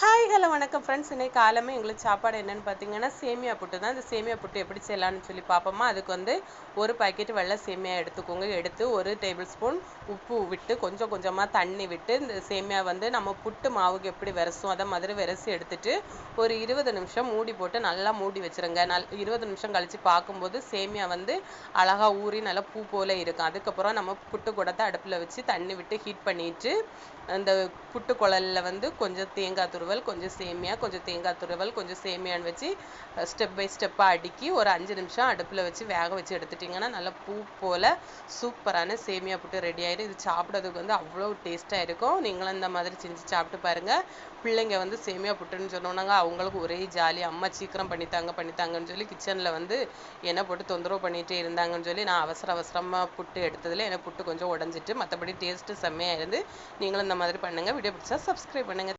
Hi hello வணக்கம் friends. இன்னைக்கு காலமே எங்களுக்கு சாப்பாடு என்னென்னு பார்த்தீங்கன்னா சேமியா புட்டு தான். இந்த சேமியா புட்டு எப்படி செய்யலாம்னு சொல்லி பார்ப்போமா. அதுக்கு வந்து ஒரு பாக்கெட் வெள்ளை சேமியா எடுத்துக்கோங்க. எடுத்து ஒரு டேபிள் ஸ்பூன் உப்பு விட்டு கொஞ்சம் கொஞ்சமாக தண்ணி விட்டு இந்த சேமியா வந்து நம்ம புட்டு மாவுக்கு எப்படி விரசும் அதை மாதிரி விரசி எடுத்துட்டு ஒரு 20 நிமிஷம் மூடி போட்டு நல்லா மூடி வச்சுருங்க. 20 நிமிஷம் கழித்து பார்க்கும்போது சேமியா வந்து அழகாக ஊறி நல்லா பூ போல் இருக்கும். அதுக்கப்புறம் நம்ம புட்டு குடத்தை அடுப்பில் வச்சு தண்ணி விட்டு ஹீட் பண்ணிட்டு அந்த புட்டு குழலில் வந்து கொஞ்சம் தேங்காய் துருவல், கொஞ்சம் சேமியா, கொஞ்சம் தேங்காய் துருவல், கொஞ்சம் சேமியான்னு வச்சு ஸ்டெப் பை ஸ்டெப்பாக அடுக்கி ஒரு 5 நிமிஷம் அடுப்பில் வச்சு வேக வச்சு எடுத்துட்டிங்கன்னா நல்லா பூ போல் சூப்பரான சேமியா புட்டு ரெடி ஆயிடும். இது சாப்பிட்றதுக்கு வந்து அவ்வளோ டேஸ்ட்டாக இருக்கும். நீங்களும் இந்த மாதிரி செஞ்சு சாப்பிட்டு பாருங்கள். பிள்ளைங்க வந்து சேமியா புட்டுன்னு சொன்னோன்னாங்க அவங்களுக்கு ஒரே ஜாலி. அம்மா சீக்கிரம் பண்ணித்தாங்கன்னு சொல்லி கிச்சனில் வந்து என்னை போட்டு தொந்தரவு பண்ணிகிட்டே இருந்தாங்கன்னு சொல்லி நான் அவசரமாக புட்டு எடுத்ததில் எனக்கு புட்டு கொஞ்சம் உடஞ்சிட்டு, மற்றபடி டேஸ்ட்டு செம்மையாக இருந்து நீங்களும் இந்த மாதிரி பண்ணுங்கள். வீடியோ பிடிச்சா சப்ஸ்கிரைப் பண்ணுங்கள்.